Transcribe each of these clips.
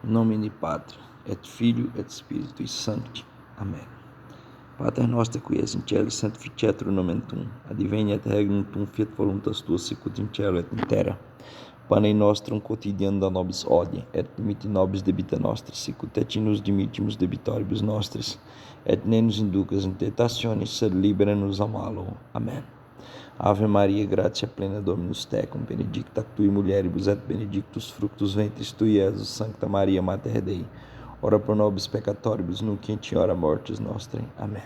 Em nome di Patri, et Filio, et Spiritui Sancti. Amen. Pater noster, qui es in cielo, sanctificetur nomen tuum, adveniat regnum tuum, fiat voluntas tua, sicut in cielo et in terra. Panem nostrum quotidianum da nobis hodie, et dimitte nobis debita nostra, sicut et nos dimittimus debitoribus nostris, et ne nos inducas in tentationis, sed libera nos a malo. Amen. Ave Maria, gratia plena, Dominus tecum, benedicta tui mulieribus et benedictus fructus ventris tui, Iesus. Sancta Maria, Mater Dei, ora pro nobis peccatoribus, nunc et in hora mortis nostrae. Amen.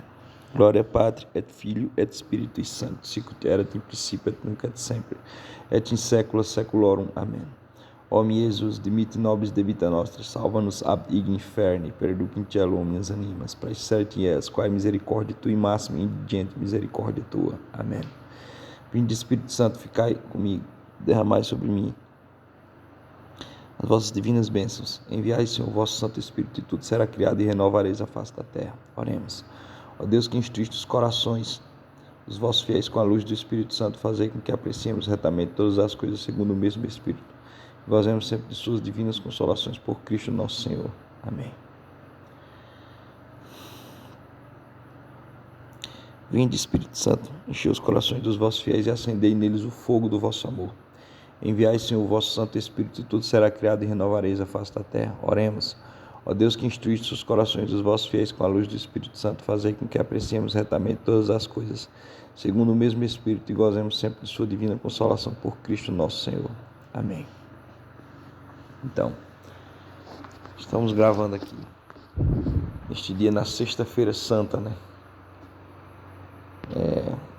Gloria Patri, et Filio, et Spiritui Sancti, sicut erat in principio, et nunc et semper, et in saecula saeculorum. Amen. Ó mi Jesus, dimitte nobis debita nostra, salva-nos ab igni inferni, perduc in cielo omnias animas, praesertim es, quae misericordia tui massima indigente misericordia tua. Amém. Vinde, Espírito Santo, ficai comigo, derramai sobre mim as vossas divinas bênçãos. Enviai, Senhor, o vosso Santo Espírito, e tudo será criado, e renovareis a face da terra. Oremos. Ó Deus, que instruíste os corações dos vossos fiéis com a luz do Espírito Santo, fazei com que apreciemos retamente todas as coisas segundo o mesmo Espírito, e gozemos sempre de suas divinas consolações por Cristo nosso Senhor. Amém. Vinde, Espírito Santo, enchei os corações dos vossos fiéis e acendei neles o fogo do vosso amor. Enviai, Senhor, o vosso Santo Espírito, e tudo será criado, e renovareis a face da terra. Oremos. Ó Deus, que instruíste os corações dos vossos fiéis com a luz do Espírito Santo, fazei com que apreciemos retamente todas as coisas, segundo o mesmo Espírito, e gozemos sempre de sua divina consolação por Cristo nosso Senhor. Amém. Então, estamos gravando aqui, neste dia, na Sexta-feira Santa, né?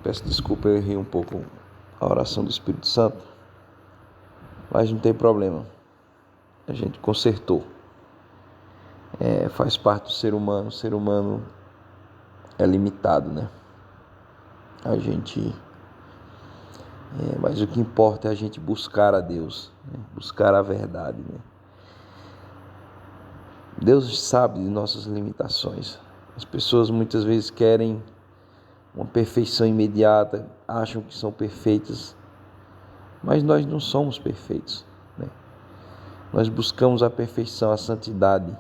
Peço desculpa, eu errei um pouco a oração do Espírito Santo, mas não tem problema, a gente consertou. Faz parte do ser humano. O ser humano é limitado, né? Mas o que importa é a gente buscar a Deus, né? Buscar a verdade, né? Deus sabe de nossas limitações. As pessoas muitas vezes querem uma perfeição imediata, acham que são perfeitas, mas nós não somos perfeitos, né? Nós buscamos a perfeição, a santidade.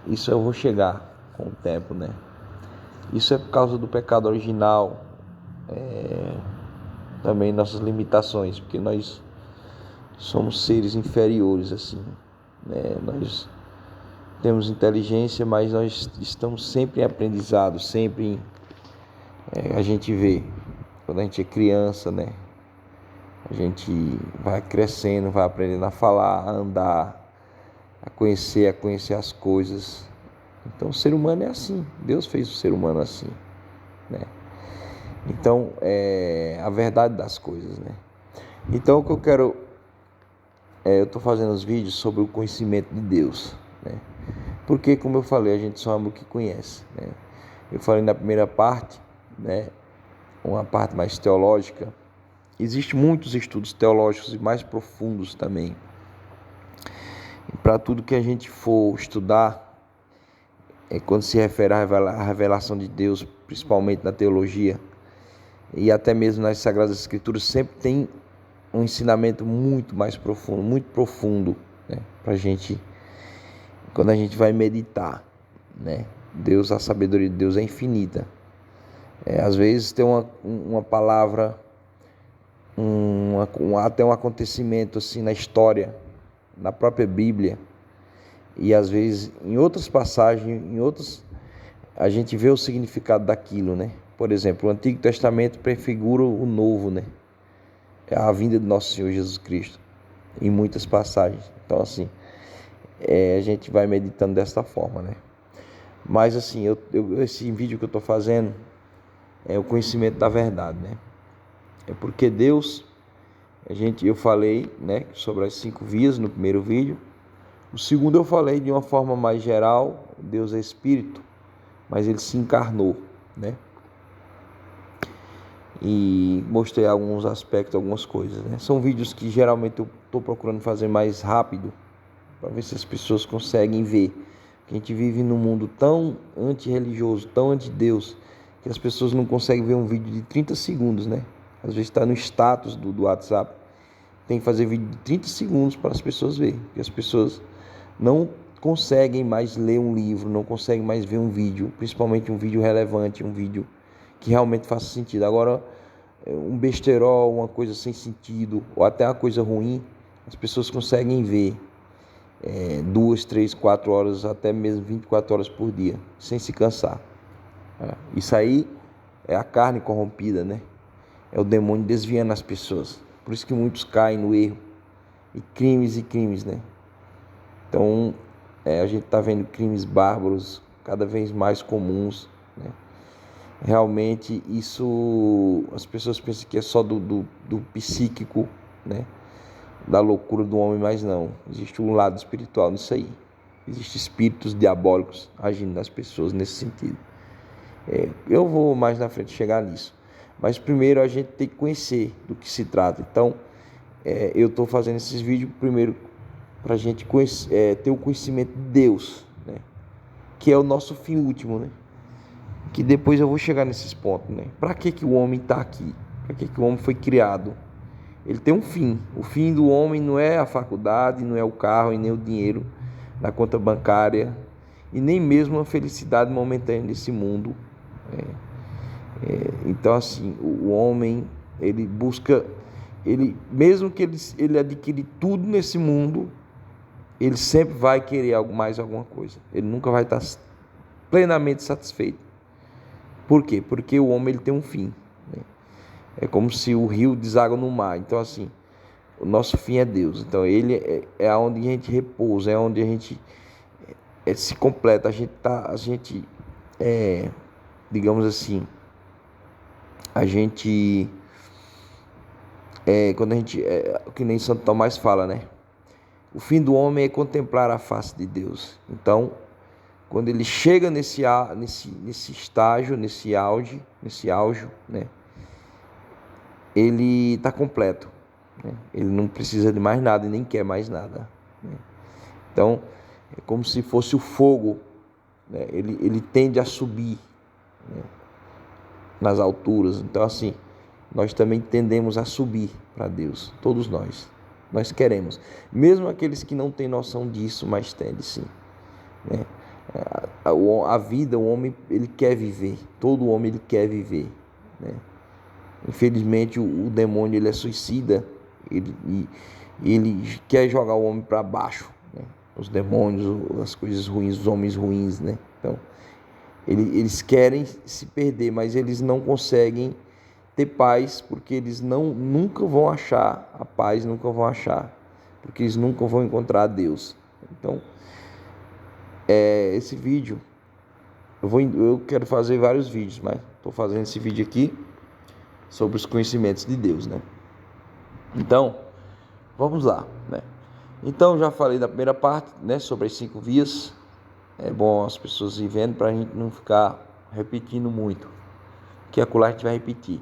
Isso eu vou chegar com o tempo, né? Isso é por causa do pecado original, também nossas limitações, porque nós somos seres inferiores, assim, né? Nós temos inteligência, mas nós estamos sempre em aprendizado, sempre a gente vê, quando a gente é criança, né? A gente vai crescendo, vai aprendendo a falar, a andar, a conhecer as coisas. Então o ser humano é assim, Deus fez o ser humano assim, né? Então é a verdade das coisas, né? Então o que eu quero, eu estou fazendo os vídeos sobre o conhecimento de Deus, né? Porque, como eu falei, a gente só ama o que conhece, né? Eu falei na primeira parte, né, uma parte mais teológica. Existem muitos estudos teológicos e mais profundos também. Para tudo que a gente for estudar, quando se refere à revelação de Deus, principalmente na teologia e até mesmo nas Sagradas Escrituras, sempre tem um ensinamento muito mais profundo, né, para a gente, quando a gente vai meditar, né? Deus, a sabedoria de Deus é infinita. Às vezes tem uma palavra, até um acontecimento assim na história, na própria Bíblia, e às vezes em outras passagens, a gente vê o significado daquilo, né? Por exemplo, o Antigo Testamento prefigura o Novo, né? É a vinda de nosso Senhor Jesus Cristo, em muitas passagens. Então, assim, a gente vai meditando desta forma, né? Mas, assim, esse vídeo que eu estou fazendo é o conhecimento da verdade, né? É porque Deus, eu falei, né, sobre as 5 vias no primeiro vídeo. O segundo eu falei de uma forma mais geral, Deus é Espírito, mas Ele se encarnou, né? E mostrei alguns aspectos, algumas coisas, né? São vídeos que geralmente eu estou procurando fazer mais rápido, para ver se as pessoas conseguem ver. Que a gente vive num mundo tão antirreligioso, tão anti-Deus, que as pessoas não conseguem ver um vídeo de 30 segundos, né? Às vezes está no status do WhatsApp tem que fazer vídeo de 30 segundos para as pessoas verem, porque as pessoas não conseguem mais ler um livro, não conseguem mais ver um vídeo, principalmente um vídeo relevante, um vídeo que realmente faça sentido. Agora, um besterol, uma coisa sem sentido, ou até uma coisa ruim, as pessoas conseguem ver 2, 3, 4 horas, até mesmo 24 horas por dia, sem se cansar. Isso aí é a carne corrompida, né? É o demônio desviando as pessoas. Por isso que muitos caem no erro. E crimes, né? Então, a gente está vendo crimes bárbaros cada vez mais comuns, né? Realmente, isso, as pessoas pensam que é só do psíquico, né? Da loucura do homem, mas não. Existe um lado espiritual nisso aí. Existem espíritos diabólicos agindo nas pessoas nesse sentido. Eu vou mais na frente chegar nisso. Mas primeiro a gente tem que conhecer do que se trata. Então, eu estou fazendo esses vídeos primeiro para a gente ter o conhecimento de Deus, né? Que é o nosso fim último, né? Que depois eu vou chegar nesses pontos, né? Para que o homem está aqui? Para que o homem foi criado? Ele tem um fim. O fim do homem não é a faculdade, não é o carro e nem o dinheiro na conta bancária e nem mesmo a felicidade momentânea desse mundo. Então, assim, o homem, ele busca, mesmo que ele adquire tudo nesse mundo, ele sempre vai querer mais alguma coisa. Ele nunca vai estar plenamente satisfeito. Por quê? Porque o homem ele tem um fim, né? É como se o rio deságua no mar. Então, assim, o nosso fim é Deus. Então, ele é onde a gente repousa, é onde a gente se completa. Digamos assim, quando a gente, que nem Santo Tomás fala, né? O fim do homem é contemplar a face de Deus. Então, quando ele chega nesse estágio, nesse auge, né? Ele está completo, né? Ele não precisa de mais nada e nem quer mais nada, né? Então, é como se fosse o fogo, né? Ele tende a subir, né? Nas alturas. Então, assim, nós também tendemos a subir para Deus, todos nós queremos, mesmo aqueles que não têm noção disso, mas tendem sim, né? A vida, o homem, ele quer viver, todo homem ele quer viver, né? Infelizmente o demônio ele é suicida, ele quer jogar o homem para baixo, né? Os demônios, as coisas ruins, os homens ruins, né? Então eles querem se perder, mas eles não conseguem ter paz, porque eles nunca vão achar a paz, nunca vão achar, porque eles nunca vão encontrar Deus. Então, esse vídeo, eu quero fazer vários vídeos, mas estou fazendo esse vídeo aqui sobre os conhecimentos de Deus, né? Então, vamos lá, né? Então, já falei da primeira parte, né, sobre as 5 vias. É bom as pessoas ir vendo para a gente não ficar repetindo muito, que acolá a gente vai repetir.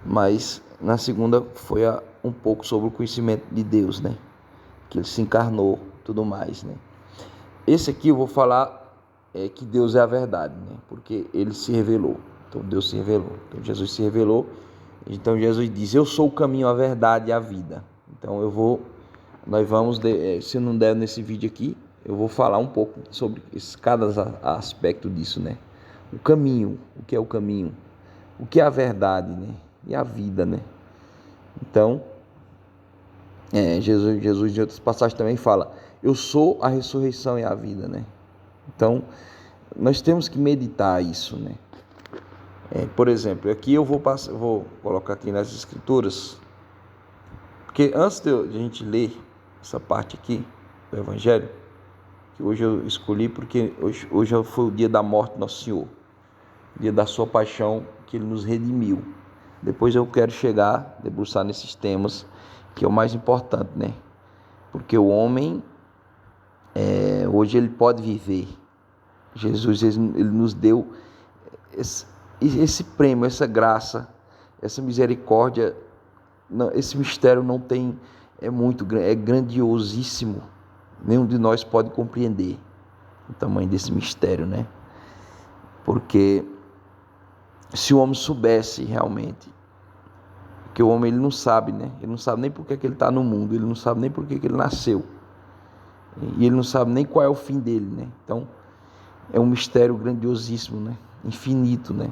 Mas na segunda foi um pouco sobre o conhecimento de Deus, né? Que ele se encarnou, tudo mais, né? Esse aqui eu vou falar que Deus é a verdade, né? Porque ele se revelou. Então Deus se revelou. Então Jesus se revelou. Então Jesus diz: eu sou o caminho, a verdade e a vida. Então nós vamos, se não der nesse vídeo aqui, eu vou falar um pouco sobre cada aspecto disso, né? O caminho, o que é o caminho? O que é a verdade, né? E a vida, né? Então, Jesus em outras passagens também fala: eu sou a ressurreição e a vida, né? Então, nós temos que meditar isso, né? Por exemplo, aqui eu vou colocar aqui nas escrituras, porque antes de a gente ler essa parte aqui do Evangelho, que hoje eu escolhi porque hoje foi o dia da morte do Nosso Senhor, dia da sua paixão, que Ele nos redimiu. Depois eu quero debruçar nesses temas, que é o mais importante, né? Porque o homem, hoje ele pode viver. Jesus, ele nos deu esse prêmio, essa graça, essa misericórdia. Esse mistério não tem, é grandiosíssimo. Nenhum de nós pode compreender o tamanho desse mistério, né? Porque se o homem soubesse realmente Porque o homem, ele não sabe, né? Ele não sabe nem por que ele está no mundo, ele não sabe nem por que ele nasceu. E ele não sabe nem qual é o fim dele, né? Então, é um mistério grandiosíssimo, né? Infinito, né?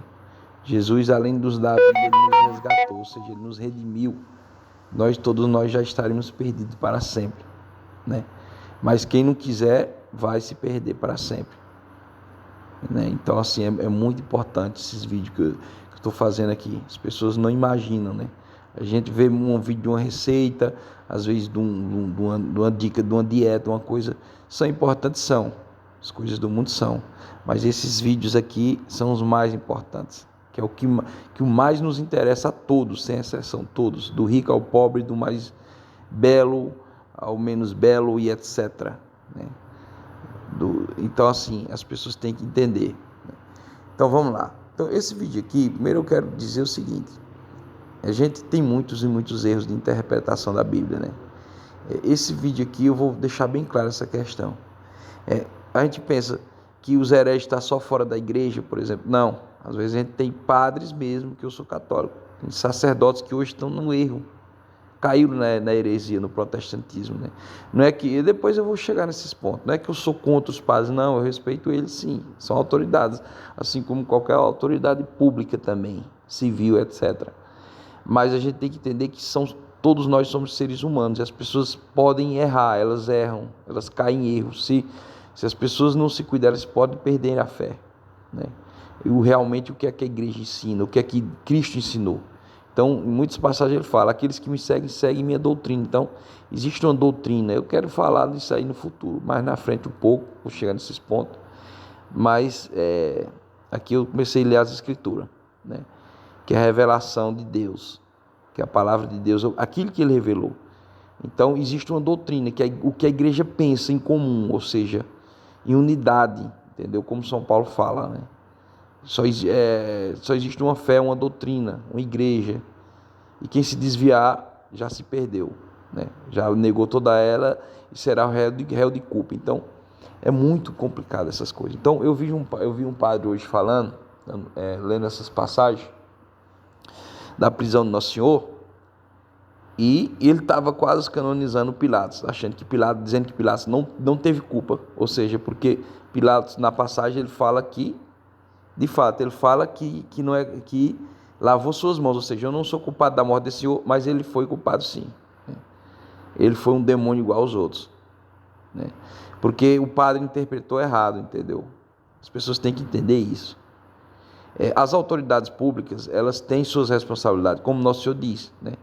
Jesus, além de nos dar a vida, ele nos resgatou, ou seja, ele nos redimiu. Todos nós já estaremos perdidos para sempre, né? Mas quem não quiser, vai se perder para sempre, né? Então, assim, é muito importante esses vídeos que eu estou fazendo aqui. As pessoas não imaginam, né? A gente vê um vídeo de uma receita, às vezes de uma dica, de uma dieta, uma coisa. São importantes, são. As coisas do mundo são. Mas esses vídeos aqui são os mais importantes. Que é o que mais nos interessa a todos, sem exceção, todos. Do rico ao pobre, do mais belo ao menos belo e etc, né? Então, assim, as pessoas têm que entender, né? Então, vamos lá. Então, esse vídeo aqui, primeiro eu quero dizer o seguinte. A gente tem muitos e muitos erros de interpretação da Bíblia, né? Esse vídeo aqui eu vou deixar bem claro essa questão. A gente pensa que os hereges estão só fora da igreja, por exemplo. Não. Às vezes a gente tem padres mesmo, que eu sou católico, tem sacerdotes que hoje estão no erro, caíram na heresia, no protestantismo, né? Não é que, depois eu vou chegar nesses pontos, não é que eu sou contra os padres, não, eu respeito eles sim, são autoridades, assim como qualquer autoridade pública também, civil, etc. Mas a gente tem que entender que todos nós somos seres humanos, e as pessoas podem errar, elas erram, elas caem em erro, se as pessoas não se cuidarem, elas podem perder a fé, né? Realmente o que é que a igreja ensina, o que é que Cristo ensinou. Então, em muitas passagens ele fala, aqueles que me seguem, seguem minha doutrina. Então, existe uma doutrina, eu quero falar disso aí no futuro, mais na frente um pouco, vou chegar nesses pontos. Mas, aqui eu comecei a ler as escrituras, né? Que é a revelação de Deus, que é a palavra de Deus, aquilo que ele revelou. Então, existe uma doutrina, que é o que a igreja pensa em comum, ou seja, em unidade, entendeu? Como São Paulo fala, né? Só existe uma fé, uma doutrina, uma igreja. E quem se desviar já se perdeu, né? Já negou toda ela e será o réu de culpa. Então, é muito complicado essas coisas. Então, eu vi um padre hoje falando, lendo essas passagens da prisão do Nosso Senhor, e ele estava quase canonizando Pilatos, dizendo que Pilatos não teve culpa. Ou seja, porque Pilatos, na passagem, ele fala que, de fato, ele fala que não é que lavou suas mãos, ou seja, eu não sou culpado da morte desse senhor, mas ele foi culpado sim. Ele foi um demônio igual aos outros, né? Porque o padre interpretou errado, entendeu? As pessoas têm que entender isso. As autoridades públicas, elas têm suas responsabilidades, como Nosso Senhor diz, né?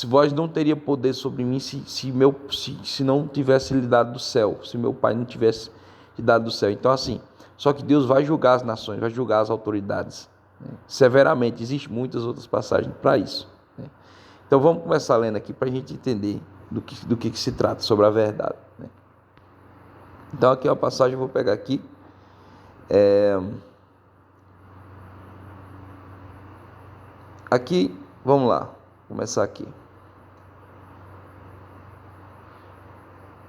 Vós não teria poder sobre mim se não tivesse lhe dado do céu, se meu pai não tivesse lhe dado do céu. Então, assim, só que Deus vai julgar as nações, vai julgar as autoridades, né? Severamente. Existem muitas outras passagens para isso, né? Então vamos começar lendo aqui para a gente entender do que se trata sobre a verdade, né? Então aqui é uma passagem, eu vou pegar aqui. Aqui, vamos lá, começar aqui.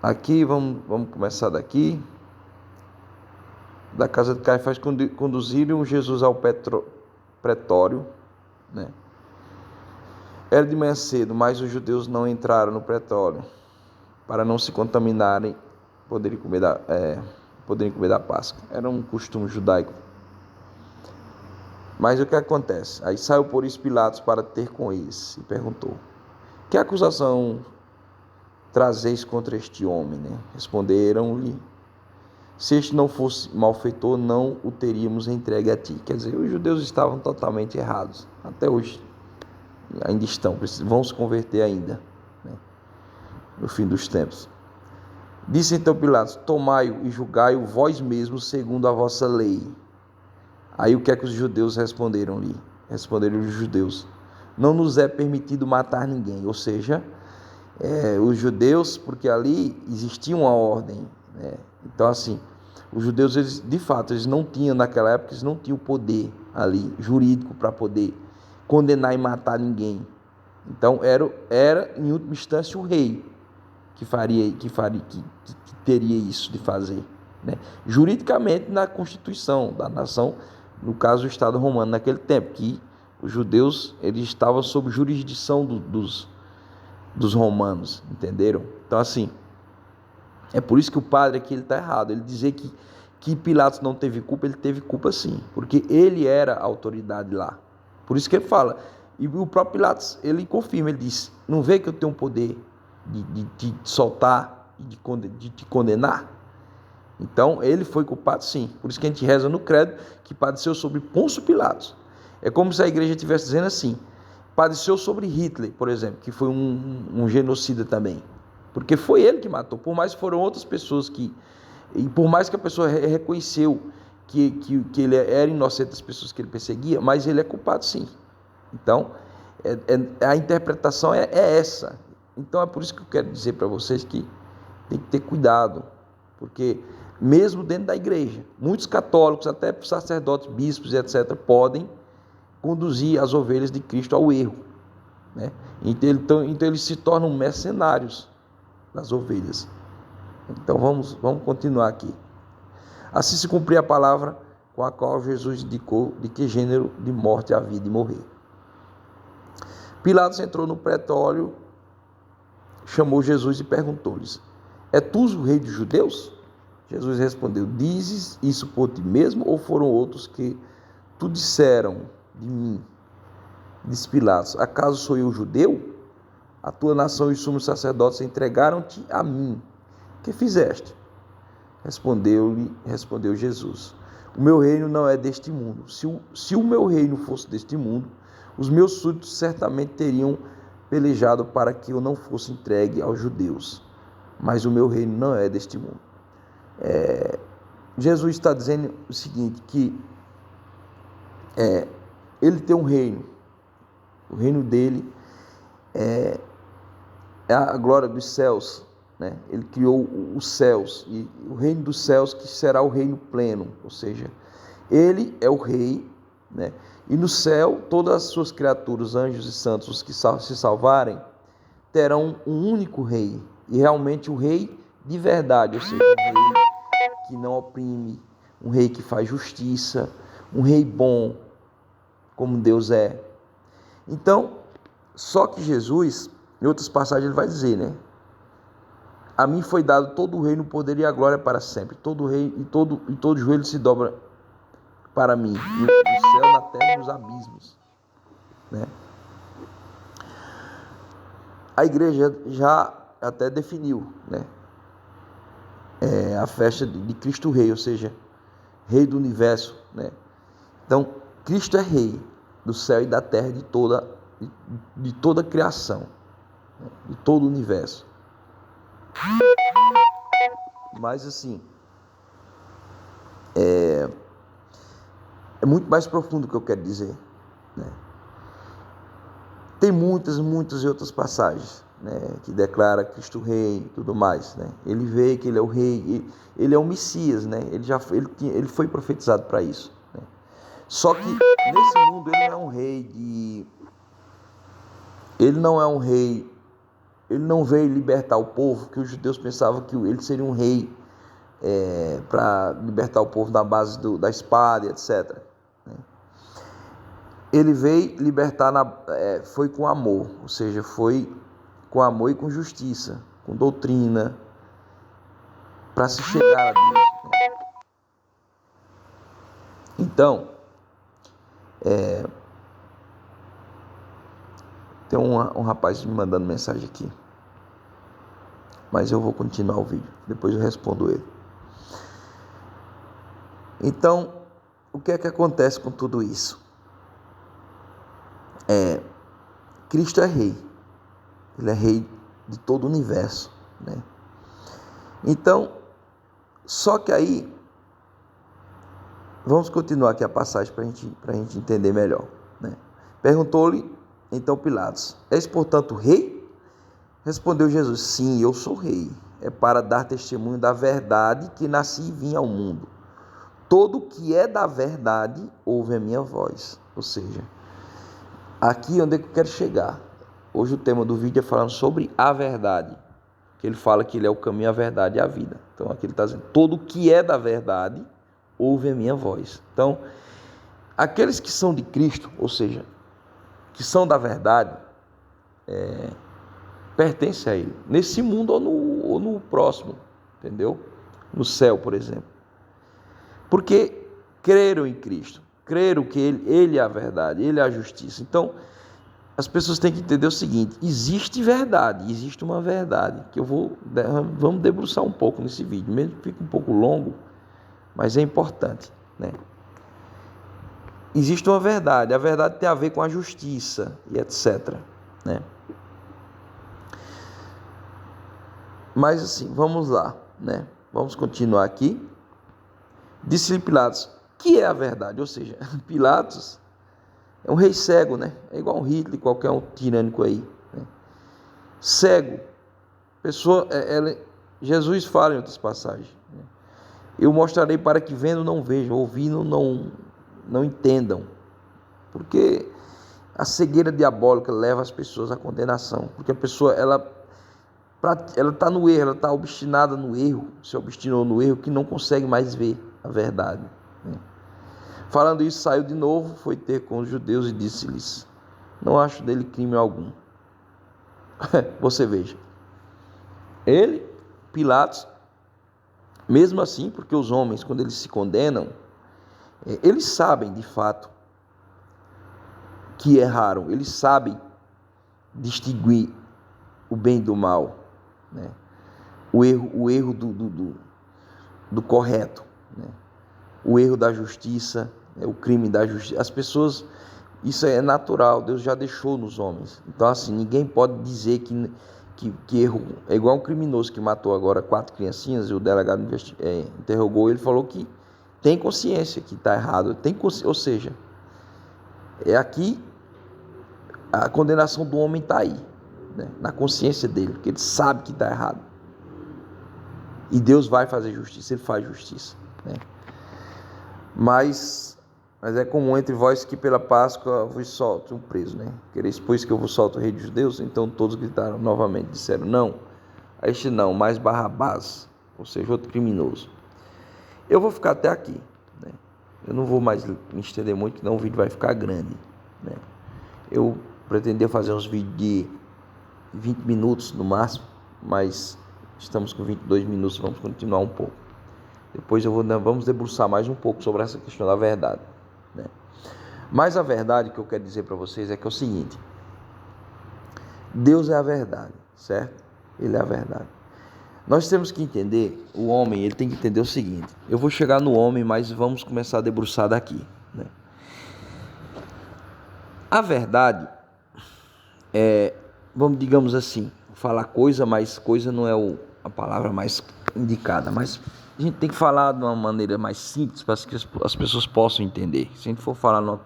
Aqui, vamos começar daqui. Da casa de Caifás conduziram Jesus ao pretório, né? Era de manhã cedo, mas os judeus não entraram no pretório para não se contaminarem, poderem comer da Páscoa. Era um costume judaico. Mas o que acontece? Aí saiu por isso Pilatos para ter com eles e perguntou: que acusação trazeis contra este homem, né? Responderam-lhe: se este não fosse malfeitor, não o teríamos entregue a ti. Quer dizer, os judeus estavam totalmente errados. Até hoje ainda estão, vão se converter ainda, né? No fim dos tempos. Disse então Pilatos: tomai-o e julgai-o vós mesmos segundo a vossa lei. Aí o que é que os judeus responderam-lhe? Responderam os judeus: não nos é permitido matar ninguém. Ou seja, os judeus, porque ali existia uma ordem, né? Então, assim, os judeus, eles, de fato, eles não tinham, naquela época, eles não tinham o poder ali, jurídico, para poder condenar e matar ninguém. Então, era em última instância, o rei que teria isso de fazer, né? Juridicamente, na Constituição da nação, no caso, o Estado romano, naquele tempo, que Os judeus, eles estavam sob jurisdição dos romanos, entenderam? Então, assim, é por isso que o padre aqui está errado. Ele dizer que Pilatos não teve culpa, ele teve culpa sim, porque ele era a autoridade lá. Por isso que ele fala, e o próprio Pilatos, ele confirma, ele diz, não vê que eu tenho o poder de te soltar e de te condenar? Então, ele foi culpado sim. Por isso que a gente reza no credo que padeceu sobre Pôncio Pilatos. É como se a igreja estivesse dizendo assim, padeceu sobre Hitler, por exemplo, que foi um genocida também. Porque foi ele que matou, por mais que foram outras pessoas e por mais que a pessoa reconheceu que ele era inocente das pessoas que ele perseguia, mas ele é culpado sim. Então, a interpretação é essa. Então, é por isso que eu quero dizer para vocês que tem que ter cuidado, porque mesmo dentro da igreja, muitos católicos, até sacerdotes, bispos e etc., podem conduzir as ovelhas de Cristo ao erro, né? Então eles se tornam mercenários das ovelhas. Então vamos continuar aqui. Assim se cumprir a palavra com a qual Jesus indicou de que gênero de morte havia de morrer. Pilatos entrou no pretório, chamou Jesus e perguntou-lhes: é tu o rei dos judeus? Jesus respondeu: dizes isso por ti mesmo ou foram outros que tu disseram de mim? Disse Pilatos: acaso sou eu judeu? A tua nação e os sumos sacerdotes entregaram-te a mim. Que fizeste? Respondeu Jesus: o meu reino não é deste mundo. Se o meu reino fosse deste mundo, os meus súditos certamente teriam pelejado para que eu não fosse entregue aos judeus. Mas o meu reino não é deste mundo. Jesus está dizendo o seguinte, que ele tem um reino. O reino dele é a glória dos céus, né? Ele criou os céus, e o reino dos céus que será o reino pleno, ou seja, ele é o rei, né? E no céu, todas as suas criaturas, anjos e santos, os que se salvarem, terão um único rei, e realmente o rei de verdade, ou seja, um rei que não oprime, um rei que faz justiça, um rei bom, como Deus é. Então, só que Jesus, em outras passagens ele vai dizer, né? A mim foi dado todo o reino, o poder e a glória para sempre. Todo rei e todo joelho se dobra para mim, no céu, na terra e nos abismos, né? A igreja já até definiu, né? A festa de Cristo Rei, ou seja, Rei do universo, né? Então, Cristo é Rei do céu e da terra, de toda a criação, né? De todo o universo. Mas assim, é muito mais profundo o que eu quero dizer, né? Tem muitas e outras passagens, né, que declara Cristo Rei e tudo mais, né? Ele vê que ele é o Rei, ele é o Messias, né? Ele foi profetizado para isso, né? Só que nesse mundo ele não é um rei ele não veio libertar o povo, que os judeus pensavam que ele seria um rei para libertar o povo na base da espada, etc. Ele veio libertar, foi com amor, ou seja, foi com amor e com justiça, com doutrina, para se chegar a Deus. Então, tem um rapaz me mandando mensagem aqui, mas eu vou continuar o vídeo, depois eu respondo ele. Então, o que é que acontece com tudo isso? Cristo é rei, ele é rei de todo o universo, né? Então, só que aí, vamos continuar aqui a passagem para a gente entender melhor, né? Perguntou-lhe então Pilatos: és portanto rei? Respondeu Jesus: sim, eu sou rei. É para dar testemunho da verdade que nasci e vim ao mundo. Todo que é da verdade ouve a minha voz. Ou seja, aqui onde é que eu quero chegar. Hoje o tema do vídeo é falando sobre a verdade. Que ele fala que ele é o caminho, a verdade e a vida. Então aqui ele está dizendo: todo que é da verdade ouve a minha voz. Então, aqueles que são de Cristo, ou seja, que são da verdade, pertence a Ele, nesse mundo ou no próximo, entendeu? No céu, por exemplo. Porque creram em Cristo, creram que Ele é a verdade, Ele é a justiça. Então, as pessoas têm que entender o seguinte: existe verdade, existe uma verdade, que vamos debruçar um pouco nesse vídeo, mesmo que fique um pouco longo, mas é importante, né? Existe uma verdade, a verdade tem a ver com a justiça e etc, né? Mas assim, vamos lá, né? Vamos continuar aqui. Disse-lhe Pilatos: que é a verdade? Ou seja, Pilatos é um rei cego, né? É igual um Hitler, qualquer um tirânico aí, né? Cego. Jesus fala em outras passagens, né? Eu mostrarei para que vendo não vejam, ouvindo não entendam. Porque a cegueira diabólica leva as pessoas à condenação. Porque a pessoa, ela está no erro, ela está obstinada no erro, se obstinou no erro, que não consegue mais ver a verdade, né? Falando isso, saiu de novo, foi ter com os judeus e disse-lhes: não acho dele crime algum. Você veja, ele, Pilatos, mesmo assim, porque os homens, quando eles se condenam, eles sabem de fato que erraram, eles sabem distinguir o bem do mal, né? O erro do correto, né? O erro da justiça, o crime da justiça. As pessoas, isso é natural, Deus já deixou nos homens. Então, assim, ninguém pode dizer que erro. É igual um criminoso que matou agora 4 criancinhas, e o delegado interrogou, ele falou que tem consciência que está errado, ou seja, aqui a condenação do homem está aí, né? Na consciência dele, porque ele sabe que está errado. E Deus vai fazer justiça, Ele faz justiça, né? Mas é comum entre vós que pela Páscoa vos solte um preso, né? Quereis, pois, que eu vos solte o rei dos judeus? Então todos gritaram novamente, disseram: não, a este não, mas Barrabás, ou seja, outro criminoso. Eu vou ficar até aqui, né? Eu não vou mais me estender muito, senão o vídeo vai ficar grande, né? Eu pretendia fazer uns vídeos de 20 minutos no máximo, mas estamos com 22 minutos, vamos continuar um pouco. Depois vamos debruçar mais um pouco sobre essa questão da verdade, né? Mas a verdade que eu quero dizer para vocês é que é o seguinte: Deus é a verdade, certo? Ele é a verdade. Nós temos que entender, o homem, ele tem que entender o seguinte: eu vou chegar no homem, mas vamos começar a debruçar daqui, né? A verdade digamos assim, falar coisa, mas coisa não é a palavra mais indicada, mas a gente tem que falar de uma maneira mais simples para que as pessoas possam entender. Se a gente for falar numa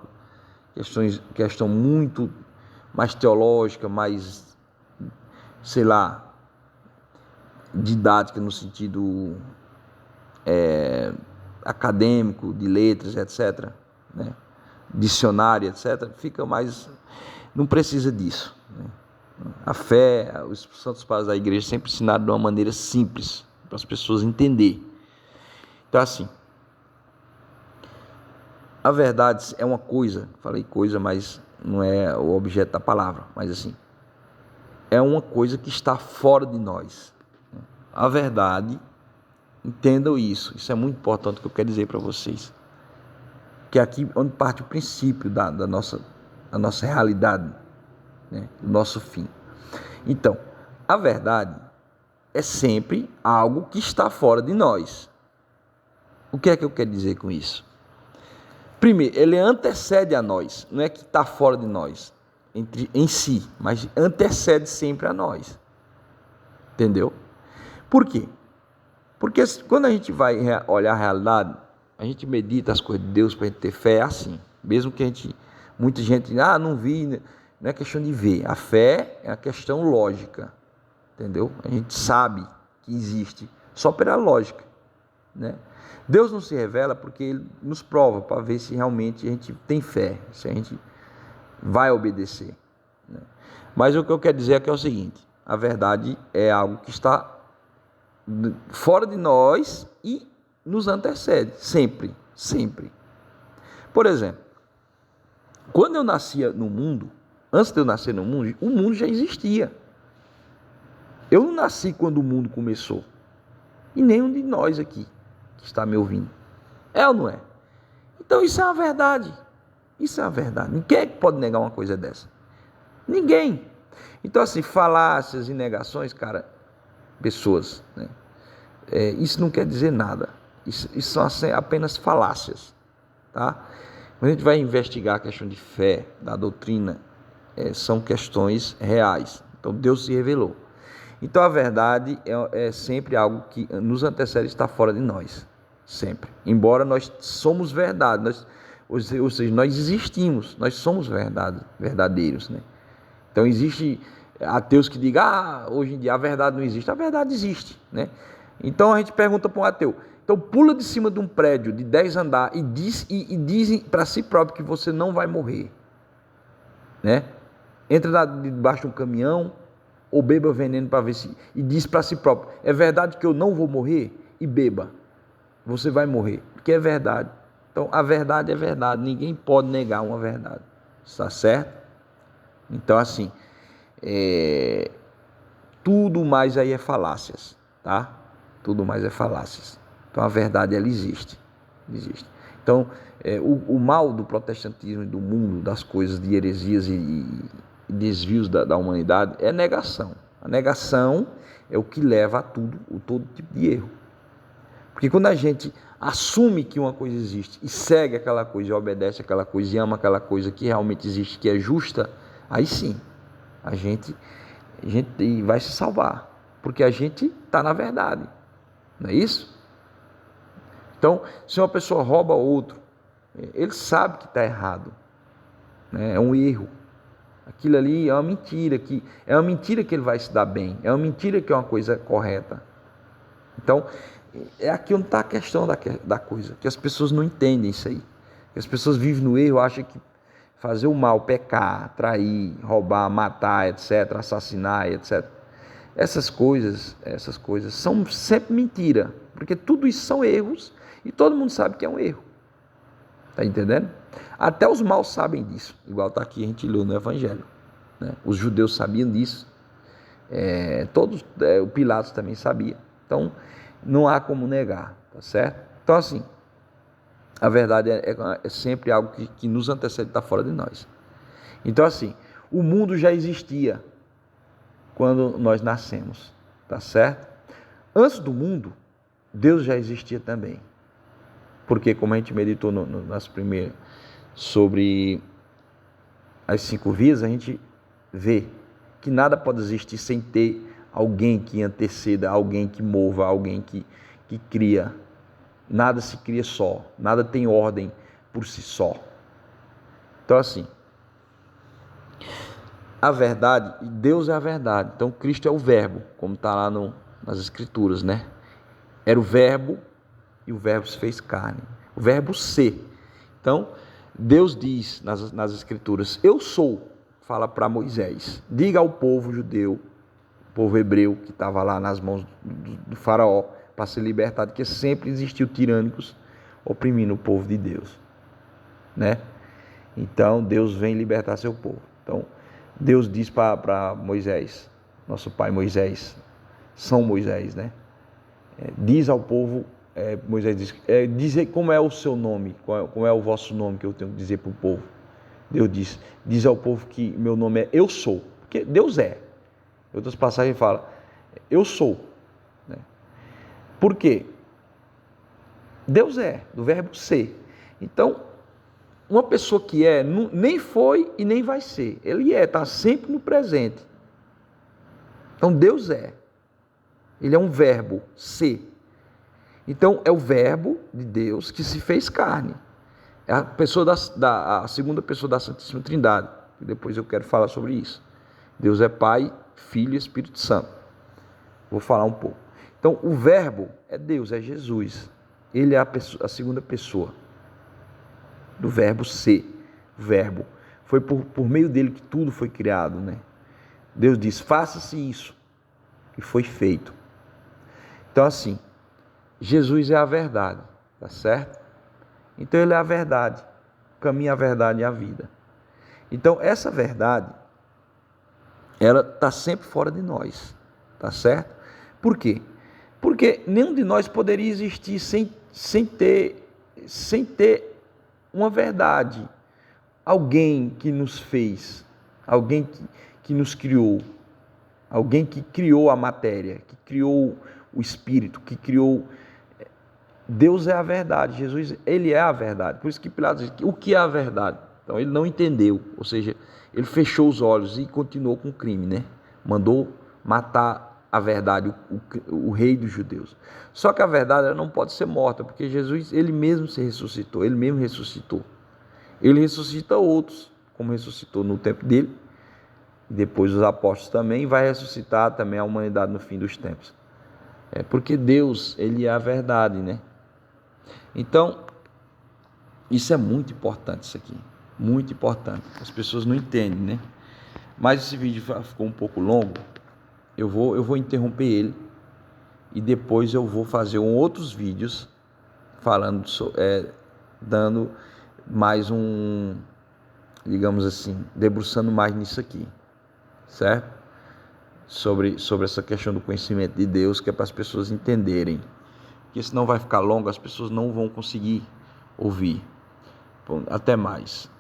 questão muito mais teológica, mais, sei lá, didática no sentido acadêmico, de letras, etc., né? Dicionário, etc., fica mais... Não precisa disso, né? A fé, os santos padres da igreja sempre ensinaram de uma maneira simples, para as pessoas entenderem. Então, assim, a verdade é uma coisa, falei coisa, mas não é o objeto da palavra, mas assim, é uma coisa que está fora de nós. A verdade, entendam isso é muito importante que eu quero dizer para vocês, que é aqui onde parte o princípio da nossa realidade, né? Do nosso fim. Então, a verdade é sempre algo que está fora de nós. O que é que eu quero dizer com isso? Primeiro, ele antecede a nós, não é que está fora de nós em si, mas antecede sempre a nós. Entendeu? Por quê? Porque quando a gente vai olhar a realidade, a gente medita as coisas de Deus para a gente ter fé, é assim. Mesmo que muita gente, não vi, não é questão de ver. A fé é a questão lógica, entendeu? A gente sabe que existe só pela lógica, né? Deus não se revela porque Ele nos prova para ver se realmente a gente tem fé, se a gente vai obedecer, né? Mas o que eu quero dizer é que é o seguinte: a verdade é algo que está fora de nós e nos antecede, sempre, sempre. Por exemplo, quando eu nascia no mundo, Antes de eu nascer no mundo, o mundo já existia. Eu não nasci quando o mundo começou. E nenhum de nós aqui que está me ouvindo. É ou não é? Então isso é uma verdade. Isso é uma verdade. Ninguém é que pode negar uma coisa dessa. Ninguém. Então assim, falácias e negações, cara, pessoas, né? Isso não quer dizer nada. Isso são apenas falácias, tá? Quando a gente vai investigar a questão de fé, da doutrina, são questões reais. Então Deus se revelou. Então a verdade é sempre algo que nos antecede, está fora de nós, sempre. Embora nós somos verdade, ou seja, nós existimos, nós somos verdadeiros, né? Então existe ateus que digam, hoje em dia a verdade não existe. A verdade existe, né? Então a gente pergunta para um ateu, então pula de cima de um prédio de 10 andares e dizem para si próprio que você não vai morrer, né? Entra debaixo de um caminhão ou beba veneno para ver se... E diz para si próprio, é verdade que eu não vou morrer? E beba, você vai morrer, porque é verdade. Então a verdade é verdade, ninguém pode negar uma verdade, está certo? Então assim, tudo mais aí é falácias, tá? Tudo mais é falácias. Então a verdade ela existe. Então o mal do protestantismo e do mundo, das coisas, de heresias e desvios da humanidade é negação. A negação é o que leva a todo tipo de erro. Porque quando a gente assume que uma coisa existe e segue aquela coisa, e obedece aquela coisa e ama aquela coisa que realmente existe, que é justa, aí sim a gente vai se salvar, porque a gente está na verdade, não é isso? Então, se uma pessoa rouba outro, ele sabe que está errado, né? É um erro. Aquilo ali é uma mentira, que ele vai se dar bem, é uma mentira que é uma coisa correta. Então, é aqui onde está a questão da coisa, que as pessoas não entendem isso aí. Que as pessoas vivem no erro, acham que fazer o mal, pecar, trair, roubar, matar, etc., assassinar, etc. Essas coisas são sempre mentira, porque tudo isso são erros e todo mundo sabe que é um erro. Está entendendo? Até os maus sabem disso, igual está aqui, a gente leu no Evangelho, né? Os judeus sabiam disso, o Pilatos também sabia, então não há como negar, tá certo? Então assim, a verdade é sempre algo que nos antecede, está fora de nós. Então assim, o mundo já existia quando nós nascemos, tá certo? Antes do mundo, Deus já existia também. Porque como a gente meditou nas primeiras sobre as 5 vias, a gente vê que nada pode existir sem ter alguém que anteceda, alguém que mova, alguém que cria. Nada se cria só, nada tem ordem por si só. Então assim, a verdade, Deus é a verdade, então Cristo é o verbo, como está lá nas escrituras, né? Era o verbo e o verbo se fez carne, o verbo ser. Então Deus diz nas escrituras, eu sou, fala para Moisés, diga ao povo judeu, o povo hebreu que estava lá nas mãos do faraó, para ser libertado, que sempre existiu tirânicos oprimindo o povo de Deus, né? Então Deus vem libertar seu povo. Então Deus diz para Moisés, nosso pai Moisés, São Moisés, né? Diz ao povo, Moisés diz como é o seu nome, como é o vosso nome que eu tenho que dizer para o povo. Deus diz ao povo que meu nome é Eu Sou, porque Deus é. Em outras passagens fala, eu sou, né? Por quê? Deus é, do verbo ser. Então, uma pessoa que nem foi e nem vai ser. Ele está sempre no presente. Então, Deus é. Ele é um verbo, ser. Então, é o verbo de Deus que se fez carne. É a segunda pessoa da Santíssima Trindade. E depois eu quero falar sobre isso. Deus é Pai, Filho e Espírito Santo. Vou falar um pouco. Então, o verbo é Deus, é Jesus. Ele é a segunda pessoa do verbo ser. O verbo. Foi por meio dele que tudo foi criado, né? Deus diz, faça-se isso. E foi feito. Então, assim, Jesus é a verdade, tá certo? Então, ele é a verdade. O caminho, a verdade e a vida. Então, essa verdade ela está sempre fora de nós, tá certo? Por quê? Porque nenhum de nós poderia existir sem ter uma verdade. Alguém que nos fez, alguém que nos criou, alguém que criou a matéria, que criou o Espírito, que criou... Deus é a verdade, Jesus, ele é a verdade. Por isso que Pilatos diz, o que é a verdade? Então ele não entendeu, ou seja, ele fechou os olhos e continuou com o crime, né? Mandou matar a verdade, o rei dos judeus. Só que a verdade ela não pode ser morta, porque Jesus, ele mesmo se ressuscitou, ele mesmo ressuscitou. Ele ressuscita outros, como ressuscitou no tempo dele, e depois os apóstolos também, vai ressuscitar também a humanidade no fim dos tempos. É porque Deus, ele é a verdade, né? Então, isso é muito importante, isso aqui. Muito importante. As pessoas não entendem, né? Mas esse vídeo ficou um pouco longo. Eu vou interromper ele e depois eu vou fazer outros vídeos falando, dando mais digamos assim, debruçando mais nisso aqui, certo? Sobre essa questão do conhecimento de Deus, que é para as pessoas entenderem. Porque senão vai ficar longo, as pessoas não vão conseguir ouvir. Bom, até mais.